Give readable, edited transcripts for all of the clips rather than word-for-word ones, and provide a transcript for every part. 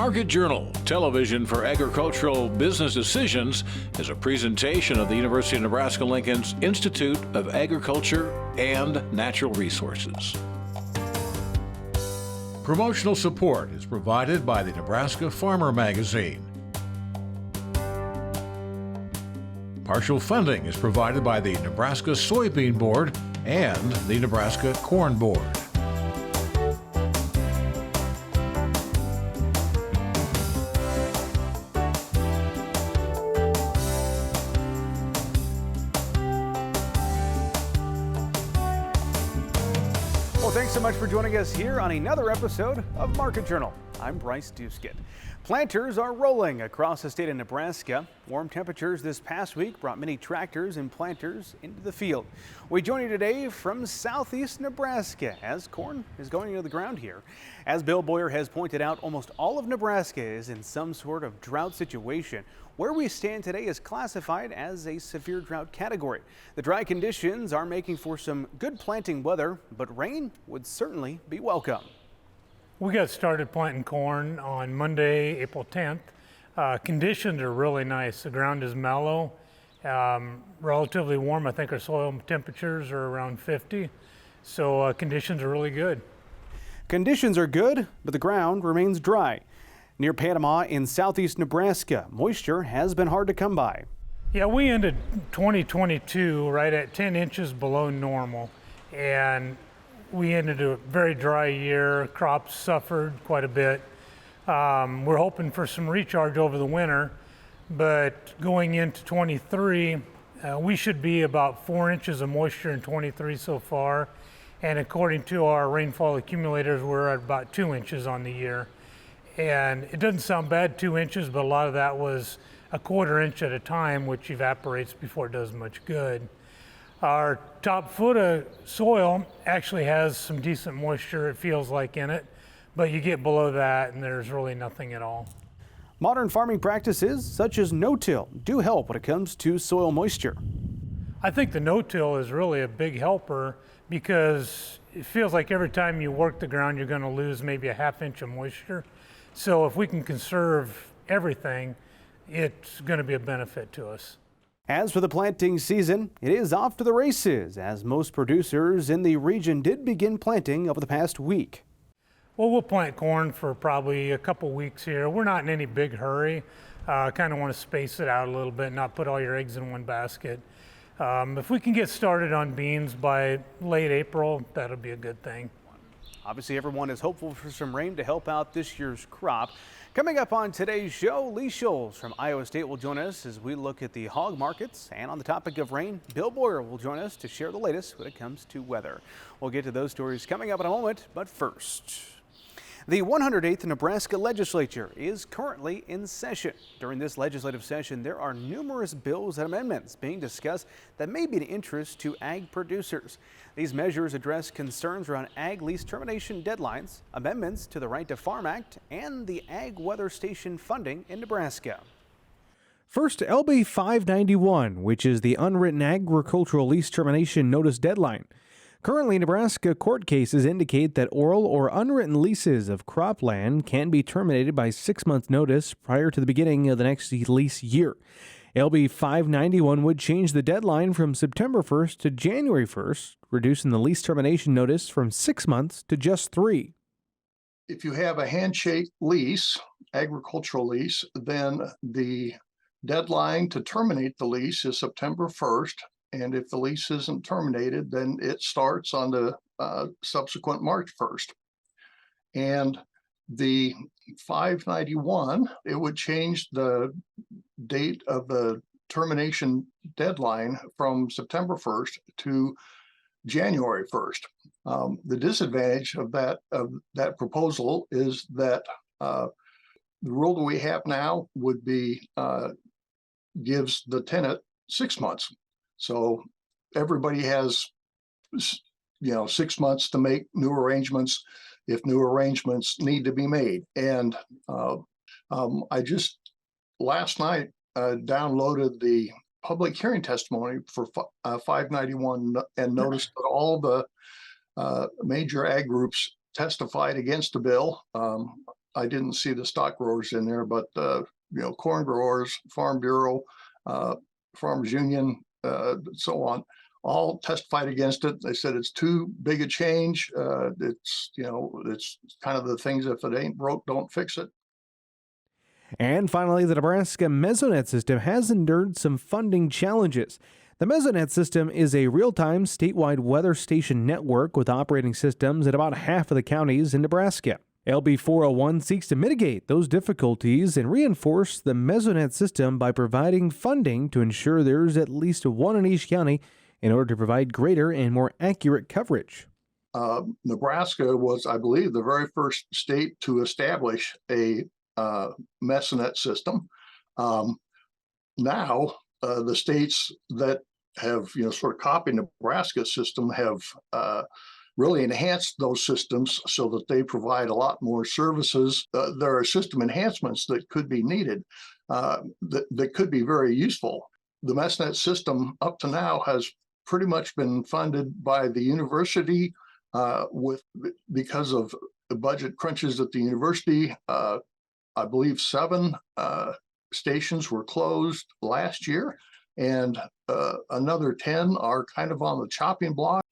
Market Journal, television for agricultural business decisions, is a presentation of the University of Nebraska-Lincoln's Institute of Agriculture and Natural Resources. Promotional support is provided by the Nebraska Farmer Magazine. Partial funding is provided by the Nebraska Soybean Board and the Nebraska Corn Board. Thanks so much for joining us here on another episode of Market Journal. I'm Bryce Duskett. Planters are rolling across the state of Nebraska. Warm temperatures this past week brought many tractors and planters into the field. We join you today from southeast Nebraska as corn is going into the ground here. As Bill Boyer has pointed out, almost all of Nebraska is in some sort of drought situation. Where we stand today is classified as a severe drought category. The dry conditions are making for some good planting weather, but rain would certainly be welcome. We got started planting corn on Monday, April 10th. Conditions are really nice. The ground is mellow, relatively warm. I think our soil temperatures are around 50, so conditions are really good. Conditions are good, but the ground remains dry. Near Panama in southeast Nebraska, moisture has been hard to come by. Yeah, we ended 2022 right at 10 inches below normal, and we ended a very dry year. Crops suffered quite a bit. We're hoping for some recharge over the winter, but going into 23, we should be about 4 inches of moisture in 23 so far. And according to our rainfall accumulators, we're at about 2 inches on the year. And it doesn't sound bad, 2 inches, but a lot of that was a quarter inch at a time, which evaporates before it does much good. Our top foot of soil actually has some decent moisture, it feels like, in it, but you get below that and there's really nothing at all. Modern farming practices such as no-till do help when it comes to soil moisture. I think the no-till is really a big helper because it feels like every time you work the ground you're going to lose maybe a half inch of moisture. So if we can conserve everything, it's going to be a benefit to us. As for the planting season, it is off to the races as most producers in the region did begin planting over the past week. Well, we'll plant corn for probably a couple weeks here. We're not in any big hurry. Kind of want to space it out a little bit, not put all your eggs in one basket. If we can get started on beans by late April, that'll be a good thing. Obviously, everyone is hopeful for some rain to help out this year's crop. Coming up on today's show, Lee Schulz from Iowa State will join us as we look at the hog markets. And on the topic of rain, Bill Boyer will join us to share the latest when it comes to weather. We'll get to those stories coming up in a moment, but first. The 108th Nebraska legislature is currently in session. During this legislative session, there are numerous bills and amendments being discussed that may be of interest to ag producers. These measures address concerns around ag lease termination deadlines, amendments to the Right to Farm Act, and the Ag Weather Station funding in Nebraska. First, LB 591, which is the unwritten agricultural lease termination notice deadline. Currently, Nebraska court cases indicate that oral or unwritten leases of cropland can be terminated by 6 months' notice prior to the beginning of the next lease year. LB 591 would change the deadline from September 1st to January 1st, reducing the lease termination notice from 6 months to just 3. If you have a handshake lease, agricultural lease, then the deadline to terminate the lease is September 1st. And if the lease isn't terminated, then it starts on the subsequent March 1st. And the 591, it would change the date of the termination deadline from September 1st to January 1st. The disadvantage of that proposal is that the rule that we have now would be gives the tenant 6 months. So everybody has, 6 months to make new arrangements if new arrangements need to be made. And I just last night downloaded the public hearing testimony for 591 and noticed that all the major ag groups testified against the bill. I didn't see the stock growers in there, but corn growers, Farm Bureau, Farmers Union, so on, all testified against it. They said it's too big a change. It's kind of the things, if it ain't broke, don't fix it. And finally, the Nebraska Mesonet system has endured some funding challenges. The Mesonet system is a real-time statewide weather station network with operating systems in about half of the counties in Nebraska. LB 401 seeks to mitigate those difficulties and reinforce the Mesonet system by providing funding to ensure there's at least one in each county in order to provide greater and more accurate coverage. Nebraska was, I believe, the very first state to establish a Mesonet system. Now, the states that have, sort of copied Nebraska's system have really enhanced those systems so that they provide a lot more services. There are system enhancements that could be needed that could be very useful. The Mesonet system up to now has pretty much been funded by the university because of the budget crunches at the university. I believe 7 stations were closed last year, and another 10 are kind of on the chopping block.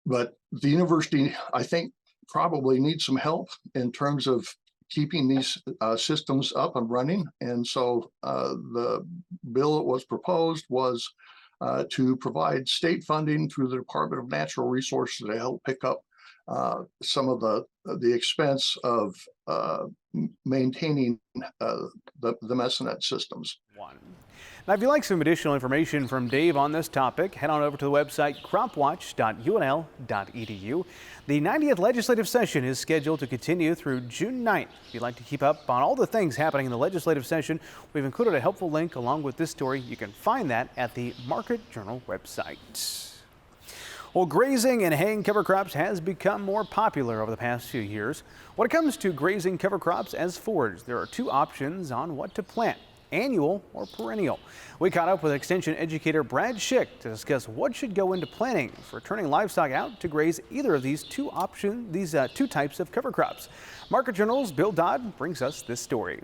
But the university, I think, probably needs some help in terms of keeping these systems up and running. And so the bill that was proposed was to provide state funding through the Department of Natural Resources to help pick up some of the expense of maintaining the Mesonet systems. Now, if you'd like some additional information from Dave on this topic, head on over to the website cropwatch.unl.edu. The 90th legislative session is scheduled to continue through June 9th. If you'd like to keep up on all the things happening in the legislative session, we've included a helpful link along with this story. You can find that at the Market Journal website. Well, grazing and haying cover crops has become more popular over the past few years. When it comes to grazing cover crops as forage, there are 2 options on what to plant: annual or perennial. We caught up with Extension educator Brad Schick to discuss what should go into planning for turning livestock out to graze either of these 2 types of cover crops. Market Journal's Bill Dodd brings us this story.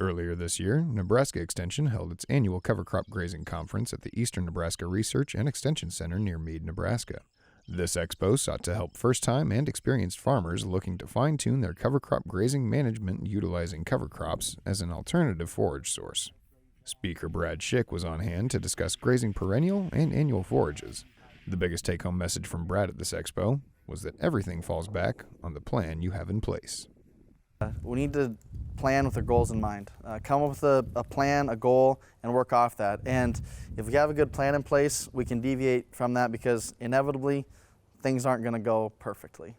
Earlier this year, Nebraska Extension held its annual cover crop grazing conference at the Eastern Nebraska Research and Extension Center near Meade, Nebraska. This expo sought to help first-time and experienced farmers looking to fine-tune their cover crop grazing management utilizing cover crops as an alternative forage source. Speaker Brad Schick was on hand to discuss grazing perennial and annual forages. The biggest take-home message from Brad at this expo was that everything falls back on the plan you have in place. We need to plan with our goals in mind. Come up with a plan, a goal, and work off that. And if we have a good plan in place, we can deviate from that because inevitably things aren't going to go perfectly.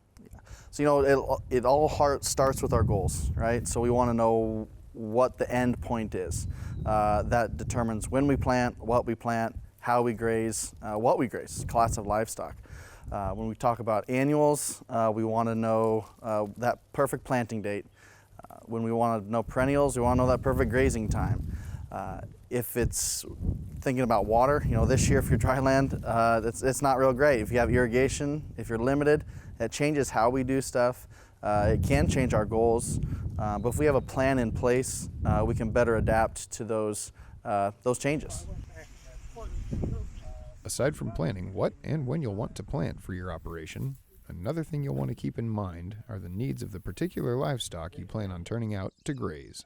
So, it all starts with our goals, right? So we want to know what the end point is. That determines when we plant, what we plant, how we graze, what we graze, class of livestock. When we talk about annuals, we want to know that perfect planting date. When we want to know perennials, we want to know that perfect grazing time. If it's thinking about water, this year if you're dry land, it's not real great. If you have irrigation, if you're limited, it changes how we do stuff. It can change our goals, but if we have a plan in place, we can better adapt to those changes. Aside from planning what and when you'll want to plant for your operation, another thing you'll want to keep in mind are the needs of the particular livestock you plan on turning out to graze.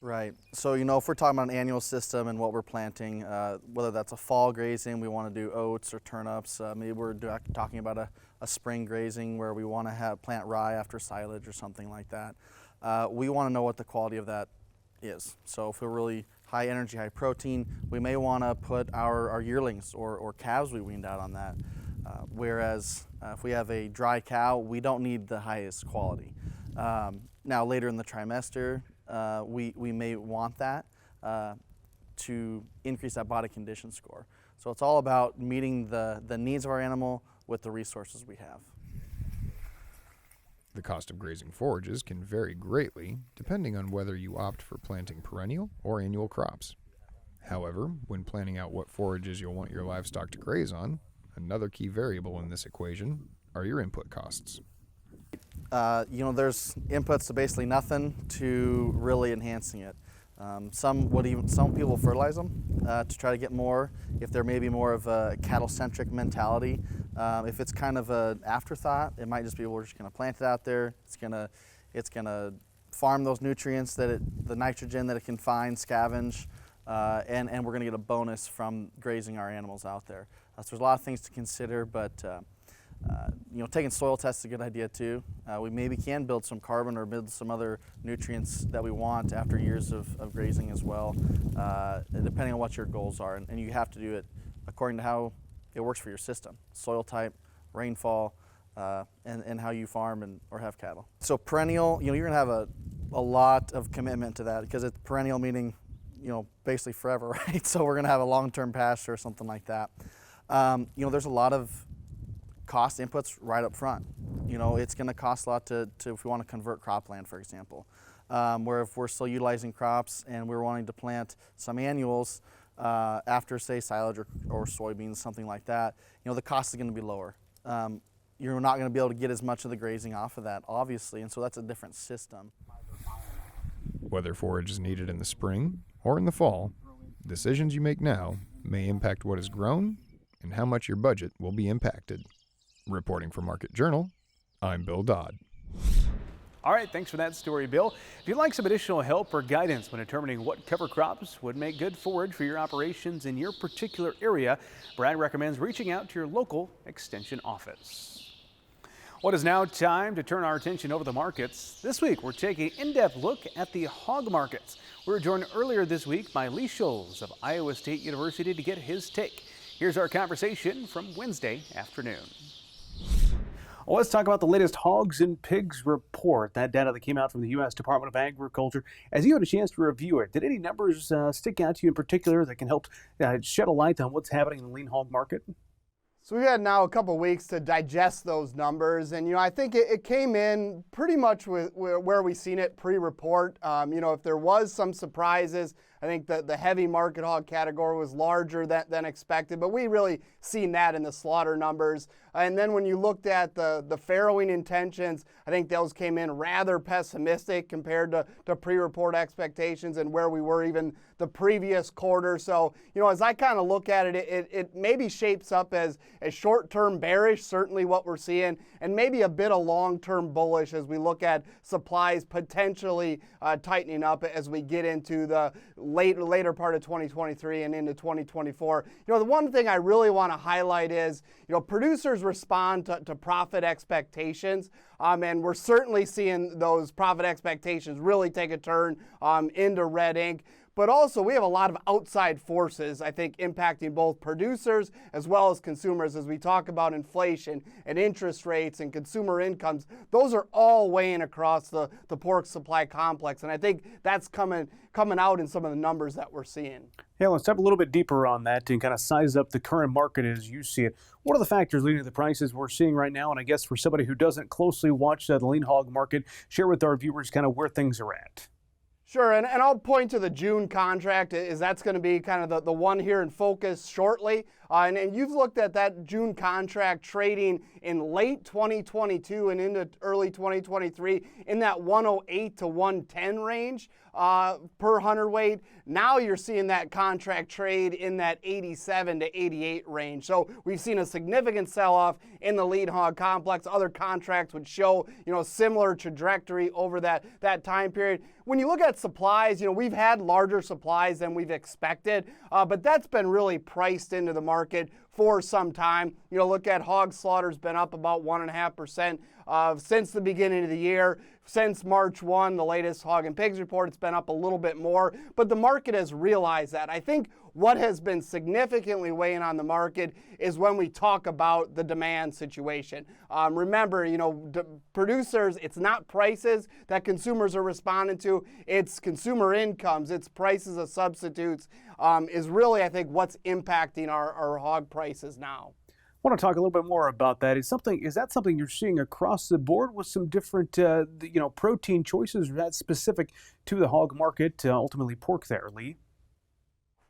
Right. So, if we're talking about an annual system and what we're planting, whether that's a fall grazing, we want to do oats or turnips, maybe we're talking about a spring grazing where we want to plant rye after silage or something like that. We want to know what the quality of that is. So if we're really high energy, high protein, we may want to put our yearlings or calves we weaned out on that. Whereas if we have a dry cow, we don't need the highest quality. Now later in the trimester, we may want that to increase that body condition score. So it's all about meeting the needs of our animal with the resources we have. The cost of grazing forages can vary greatly depending on whether you opt for planting perennial or annual crops. However, when planning out what forages you'll want your livestock to graze on, another key variable in this equation are your input costs. There's inputs to basically nothing to really enhancing it. Some people fertilize them to try to get more, if they're maybe more of a cattle-centric mentality. If it's kind of an afterthought, it might just be we're just going to plant it out there. It's gonna farm those nutrients the nitrogen that it can find, scavenge, and we're going to get a bonus from grazing our animals out there. So there's a lot of things to consider, but taking soil tests is a good idea too. We maybe can build some carbon or build some other nutrients that we want after years of grazing as well, depending on what your goals are. And you have to do it according to how it works for your system, soil type, rainfall, and how you farm or have cattle. So perennial, you're going to have a lot of commitment to that, because it's perennial meaning, basically forever, right? So we're going to have a long-term pasture or something like that. There's a lot of cost inputs right up front. It's going to cost a lot to if we want to convert cropland, for example, where if we're still utilizing crops and we're wanting to plant some annuals after, say, silage or soybeans, something like that, the cost is going to be lower. You're not going to be able to get as much of the grazing off of that, obviously, and so that's a different system. Whether forage is needed in the spring or in the fall, decisions you make now may impact what is grown and how much your budget will be impacted. Reporting for Market Journal, I'm Bill Dodd. All right, thanks for that story, Bill. If you'd like some additional help or guidance when determining what cover crops would make good forage for your operations in your particular area, Brad recommends reaching out to your local extension office. Well, it is now time to turn our attention over the markets. This week, we're taking an in-depth look at the hog markets. We were joined earlier this week by Schulz of Iowa State University to get his take. Here's our conversation from Wednesday afternoon. Well, let's talk about the latest Hogs and Pigs report, that data that came out from the U.S. Department of Agriculture. As you had a chance to review it, did any numbers stick out to you in particular that can help shed a light on what's happening in the lean hog market? So we've had now a couple weeks to digest those numbers, and I think it came in pretty much with where we seen it pre-report. If there was some surprises, I think that the heavy market hog category was larger than expected, but we really seen that in the slaughter numbers. And then when you looked at the farrowing intentions, I think those came in rather pessimistic compared to pre-report expectations and where we were even the previous quarter. So, as I kind of look at it, it maybe shapes up as short-term bearish, certainly what we're seeing, and maybe a bit of long-term bullish as we look at supplies potentially tightening up as we get into the later part of 2023 and into 2024. The one thing I really want to highlight is, producers respond to profit expectations, and we're certainly seeing those profit expectations really take a turn into red ink. But also, we have a lot of outside forces, I think, impacting both producers as well as consumers as we talk about inflation and interest rates and consumer incomes. Those are all weighing across the pork supply complex, and I think that's coming out in some of the numbers that we're seeing. Yeah, let's dive a little bit deeper on that and kind of size up the current market as you see it. What are the factors leading to the prices we're seeing right now? And I guess for somebody who doesn't closely watch the lean hog market, share with our viewers kind of where things are at. Sure, and I'll point to the June contract, as that's going to be kind of the one here in focus shortly. And you've looked at that June contract trading in late 2022 and into early 2023 in that 108 to 110 range per hundredweight. Now you're seeing that contract trade in that 87 to 88 range. So we've seen a significant sell-off in the lean hog complex. Other contracts would show, similar trajectory over that time period. When you look at supplies, we've had larger supplies than we've expected, but that's been really priced into the market for some time. Look at hog slaughter's been up about 1.5% since the beginning of the year. Since March 1, the latest hog and pigs report, it's been up a little bit more, but the market has realized that. I think what has been significantly weighing on the market is when we talk about the demand situation. Remember, producers, it's not prices that consumers are responding to, it's consumer incomes, it's prices of substitutes, is really, I think, what's impacting our hog prices now. I want to talk a little bit more about that. Is that something you're seeing across the board with some different, protein choices, or that specific to the hog market, ultimately pork there, Lee?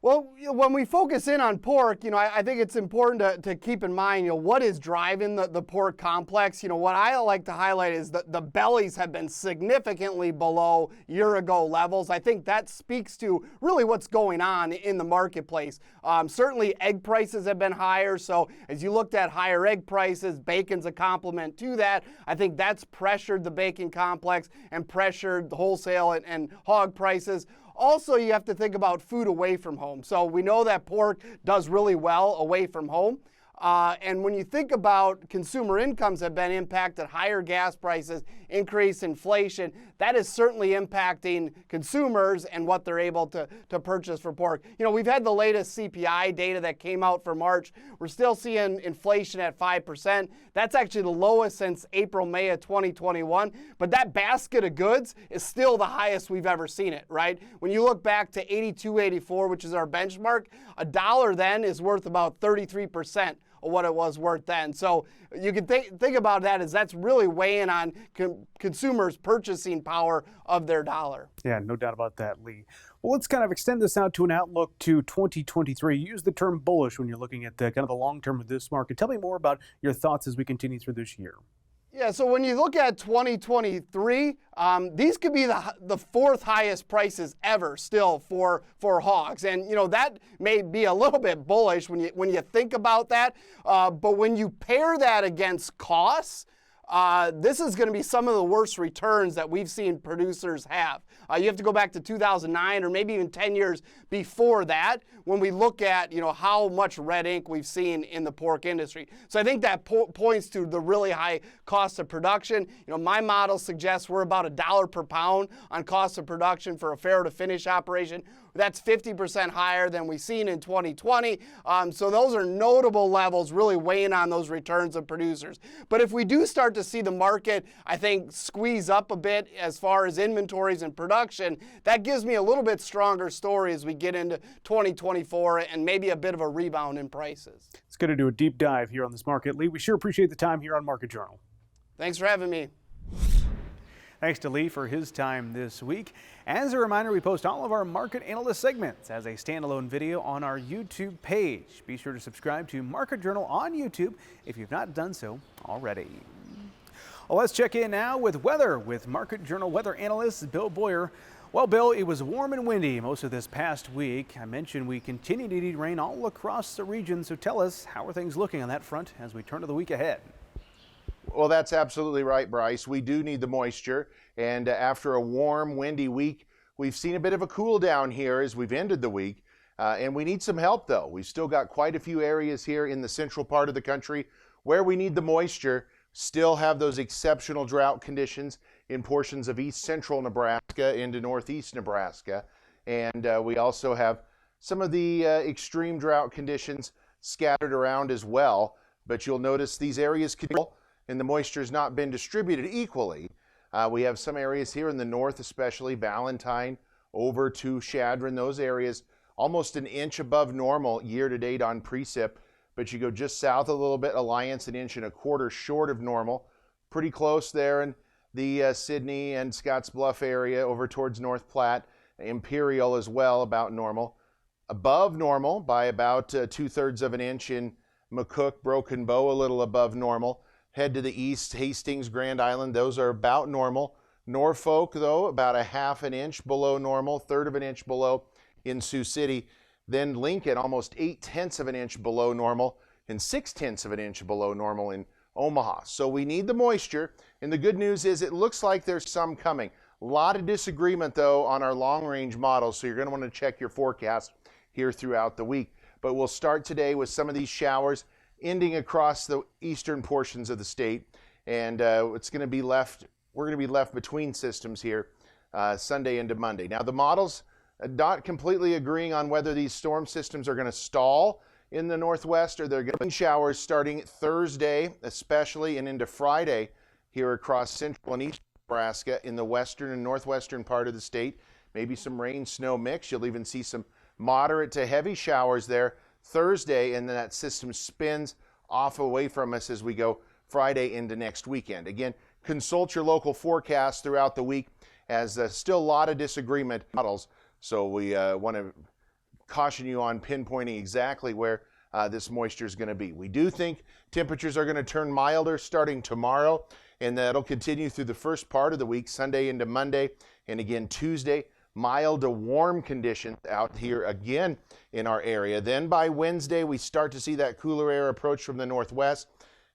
Well, when we focus in on pork, I think it's important to keep in mind, what is driving the pork complex. What I like to highlight is that the bellies have been significantly below year-ago levels. I think that speaks to really what's going on in the marketplace. Certainly, egg prices have been higher, so as you looked at higher egg prices, bacon's a complement to that. I think that's pressured the bacon complex and pressured the wholesale and hog prices. Also, you have to think about food away from home. So we know that pork does really well away from home. And when you think about consumer incomes have been impacted, higher gas prices, increased inflation, that is certainly impacting consumers and what they're able to purchase for pork. We've had the latest CPI data that came out for March. We're still seeing inflation at 5%. That's actually the lowest since April, May of 2021. But that basket of goods is still the highest we've ever seen it, right? When you look back to 82.84, which is our benchmark, a dollar then is worth about 33% of what it was worth then. So you can think about that as that's really weighing on consumers' purchasing power of their dollar. Yeah, no doubt about that, Lee. Well, let's kind of extend this out to an outlook to 2023. Use the term bullish when you're looking at the kind of the long term of this market. Tell me more about your thoughts as we continue through this year. Yeah, so when you look at 2023, these could be the fourth highest prices ever still for hogs. And, that may be a little bit bullish when you think about that. But when you pair that against costs, this is going to be some of the worst returns that we've seen producers have. You have to go back to 2009 or maybe even 10 years before that when we look at how much red ink we've seen in the pork industry. So I think that points to the really high cost of production. My model suggests we're about $1 per pound on cost of production for a farrow to finish operation. That's 50% higher than we've seen in 2020. So those are notable levels really weighing on those returns of producers. But if we do start to see the market, I think, squeeze up a bit as far as inventories and production, that gives me a little bit stronger story as we get into 2024 and maybe a bit of a rebound in prices. It's going to do a deep dive here on this market. Lee, we sure appreciate the time here on Market Journal. Thanks for having me. Thanks to Lee for his time this week. As a reminder, we post all of our Market Analyst segments as a standalone video on our YouTube page. Be sure to subscribe to Market Journal on YouTube if you've not done so already. Well, let's check in now with weather with Market Journal weather analyst Bill Boyer. Well, Bill, it was warm and windy most of this past week. I mentioned we continue to need rain all across the region, so tell us, how are things looking on that front as we turn to the week ahead? Well, that's absolutely right, Bryce. We do need the moisture, and after a warm, windy week, we've seen a bit of a cool down here as we've ended the week, and we need some help, though. We've still got quite a few areas here in the central part of the country where we need the moisture, still have those exceptional drought conditions in portions of east central Nebraska into northeast Nebraska, and we also have some of the extreme drought conditions scattered around as well, but you'll notice these areas and the moisture has not been distributed equally. We have some areas here in the north, especially Valentine, over to Chadron, those areas almost an inch above normal year to date on precip, but you go just south a little bit, Alliance an inch and a quarter short of normal. Pretty close there in the Sidney and Scottsbluff area over towards North Platte, Imperial as well, about normal. Above normal by about 2/3 of an inch in McCook, Broken Bow, a little above normal. Head to the east, Hastings, Grand Island, those are about normal. Norfolk, though, about a 1/2 inch below normal, 1/3 of an inch below in Sioux City. Then Lincoln, almost 8/10 of an inch below normal, and 6/10 of an inch below normal in Omaha. So we need the moisture, and the good news is it looks like there's some coming. A lot of disagreement, though, on our long-range models, so you're going to want to check your forecast here throughout the week. But we'll start today with some of these showers ending across the eastern portions of the state, and we're going to be left between systems here Sunday into Monday. Now the models not completely agreeing on whether these storm systems are going to stall in the northwest or they're going to be showers starting Thursday especially and into Friday here across central and eastern Nebraska in the western and northwestern part of the state. Maybe some rain snow mix. You'll even see some moderate to heavy showers there Thursday, and then that system spins off away from us as we go Friday into next weekend. Again, consult your local forecast throughout the week as still a lot of disagreement models, so we want to caution you on pinpointing exactly where this moisture is going to be. We do think temperatures are going to turn milder starting tomorrow, and that'll continue through the first part of the week, Sunday into Monday, and again Tuesday. Mild to warm conditions out here again in our area. Then by Wednesday, we start to see that cooler air approach from the northwest.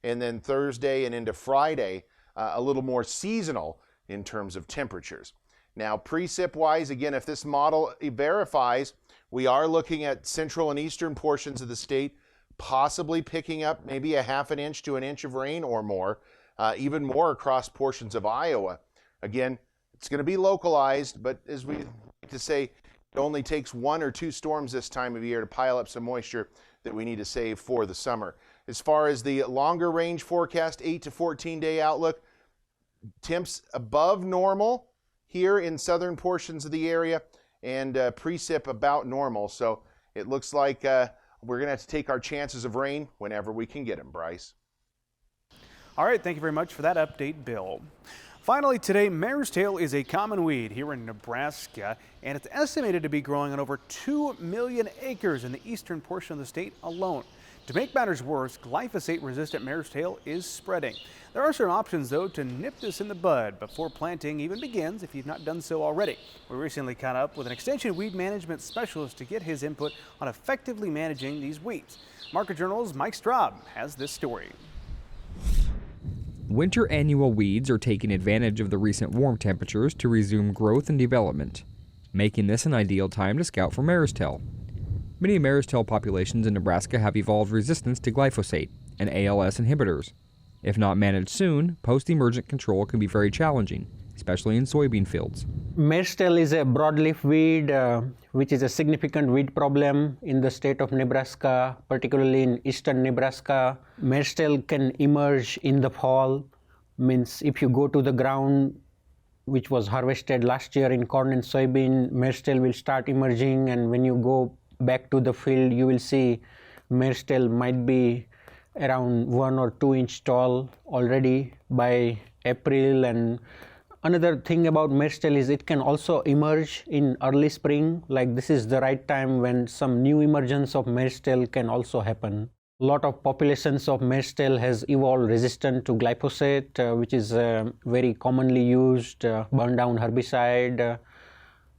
And then Thursday and into Friday, a little more seasonal in terms of temperatures. Now, precip-wise, again, if this model verifies, we are looking at central and eastern portions of the state, possibly picking up maybe a half an inch to an inch of rain or more, even more across portions of Iowa. Again, it's going to be localized, but as we like to say, it only takes 1 or 2 storms this time of year to pile up some moisture that we need to save for the summer. As far as the longer range forecast, 8 to 14 day outlook, temps above normal here in southern portions of the area, and precip about normal. So it looks like we're going to have to take our chances of rain whenever we can get them, Bryce. All right, thank you very much for that update, Bill. Finally today, mare's tail is a common weed here in Nebraska, and it's estimated to be growing on over 2 million acres in the eastern portion of the state alone. To make matters worse, glyphosate-resistant mare's tail is spreading. There are certain options, though, to nip this in the bud before planting even begins if you've not done so already. We recently caught up with an extension weed management specialist to get his input on effectively managing these weeds. Market Journal's Mike Straub has this story. Winter annual weeds are taking advantage of the recent warm temperatures to resume growth and development, making this an ideal time to scout for mare's tail. Many mare's tail populations in Nebraska have evolved resistance to glyphosate and ALS inhibitors. If not managed soon, post-emergent control can be very challenging, especially in soybean fields. Mare's tail is a broadleaf weed, which is a significant weed problem in the state of Nebraska, particularly in eastern Nebraska. Mare's tail can emerge in the fall, means if you go to the ground, which was harvested last year in corn and soybean, mare's tail will start emerging, and when you go back to the field, you will see mare's tail might be around 1 or 2 inch tall already by April. And another thing about mare's tail is it can also emerge in early spring, like this is the right time when some new emergence of mare's tail can also happen. A lot of populations of mare's tail has evolved resistant to glyphosate, which is very commonly used burn down herbicide.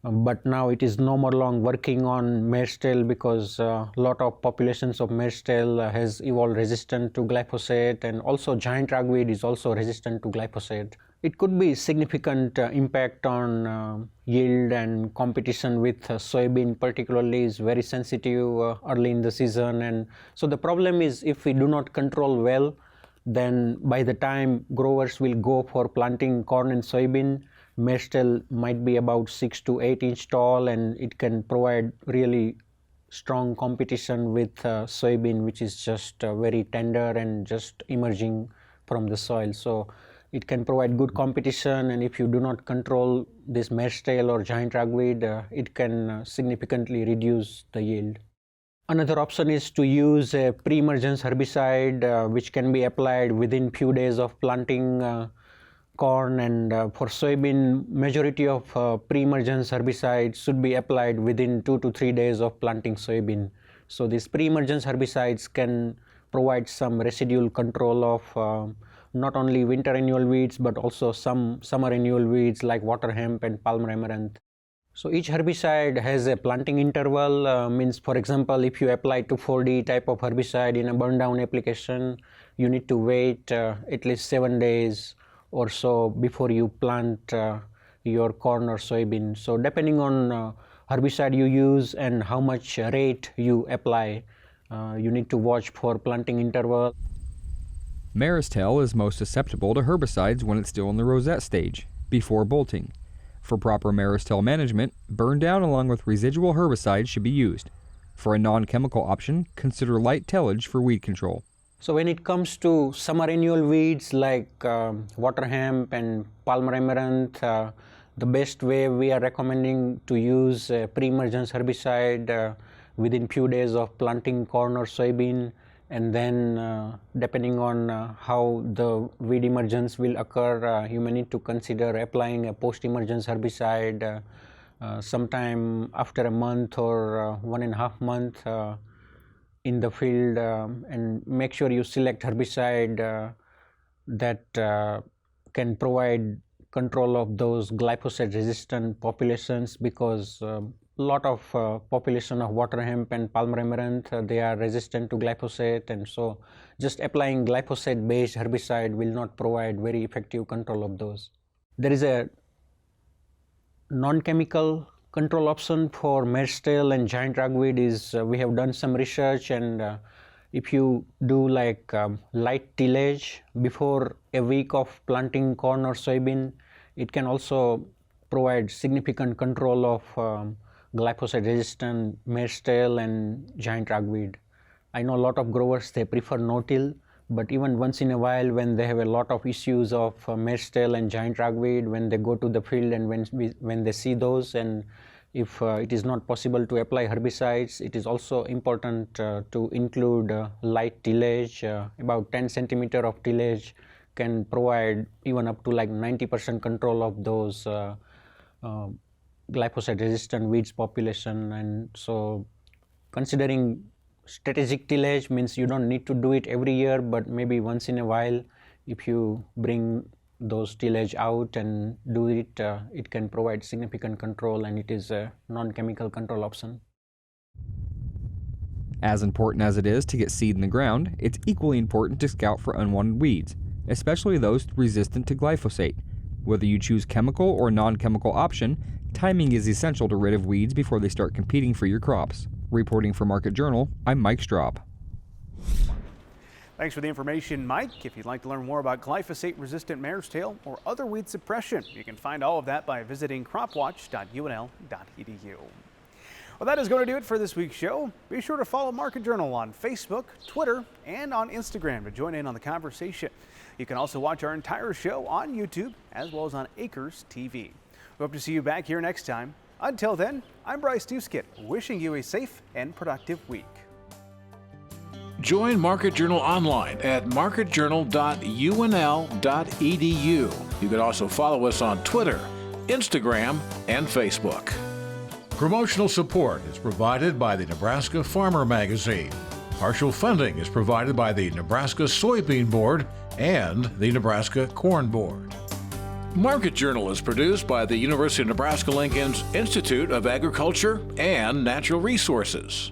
But now it is no more long working on mare's tail because a lot of populations of mare's tail has evolved resistant to glyphosate, and also giant ragweed is also resistant to glyphosate. It could be significant impact on yield, and competition with soybean particularly is very sensitive early in the season. And so the problem is if we do not control well, then by the time growers will go for planting corn and soybean, mare's tail might be about 6 to 8 inch tall, and it can provide really strong competition with soybean, which is just very tender and just emerging from the soil. So it can provide good competition, and if you do not control this mare's tail or giant ragweed, it can significantly reduce the yield. Another option is to use a pre-emergence herbicide, which can be applied within few days of planting corn, and for soybean, majority of pre-emergence herbicides should be applied within 2 to 3 days of planting soybean. So these pre-emergence herbicides can provide some residual control of not only winter annual weeds but also some summer annual weeds like water hemp and palmer amaranth. So each herbicide has a planting interval, means for example if you apply 2,4-D type of herbicide in a burn down application, you need to wait at least 7 days or so before you plant your corn or soybean. So depending on herbicide you use and how much rate you apply, you need to watch for planting interval. Mare's tail is most susceptible to herbicides when it's still in the rosette stage, before bolting. For proper mare's tail management, burn down along with residual herbicides should be used. For a non-chemical option, consider light tillage for weed control. So when it comes to summer annual weeds like water hemp and palmer amaranth, the best way we are recommending to use a pre-emergence herbicide within few days of planting corn or soybean, and then depending on how the weed emergence will occur, you may need to consider applying a post-emergence herbicide sometime after a month or 1.5 months in the field, and make sure you select herbicide that can provide control of those glyphosate-resistant populations, because a lot of population of water hemp and palmer amaranth, they are resistant to glyphosate, and so just applying glyphosate-based herbicide will not provide very effective control of those. There is a non-chemical control option for mare's tail and giant ragweed. We have done some research, and if you do like light tillage before a week of planting corn or soybean, it can also provide significant control of glyphosate-resistant mare's tail and giant ragweed. I know a lot of growers, they prefer no-till, but even once in a while when they have a lot of issues of mare's tail and giant ragweed, when they go to the field and when they see those, and if it is not possible to apply herbicides, it is also important to include light tillage. About 10 centimeter of tillage can provide even up to like 90% control of those glyphosate-resistant weeds population. And so considering strategic tillage means you don't need to do it every year, but maybe once in a while, if you bring those tillage out and do it, it can provide significant control, and it is a non-chemical control option. As important as it is to get seed in the ground, it's equally important to scout for unwanted weeds, especially those resistant to glyphosate. Whether you choose chemical or non-chemical option, timing is essential to rid of weeds before they start competing for your crops. Reporting for Market Journal, I'm Mike Straub. Thanks for the information, Mike. If you'd like to learn more about glyphosate-resistant mare's tail or other weed suppression, you can find all of that by visiting cropwatch.unl.edu. Well, that is going to do it for this week's show. Be sure to follow Market Journal on Facebook, Twitter, and on Instagram to join in on the conversation. You can also watch our entire show on YouTube as well as on Acres TV. We hope to see you back here next time. Until then, I'm Bryce Duskett, wishing you a safe and productive week. Join Market Journal online at marketjournal.unl.edu. You can also follow us on Twitter, Instagram, and Facebook. Promotional support is provided by the Nebraska Farmer Magazine. Partial funding is provided by the Nebraska Soybean Board and the Nebraska Corn Board. Market Journal is produced by the University of Nebraska-Lincoln's Institute of Agriculture and Natural Resources.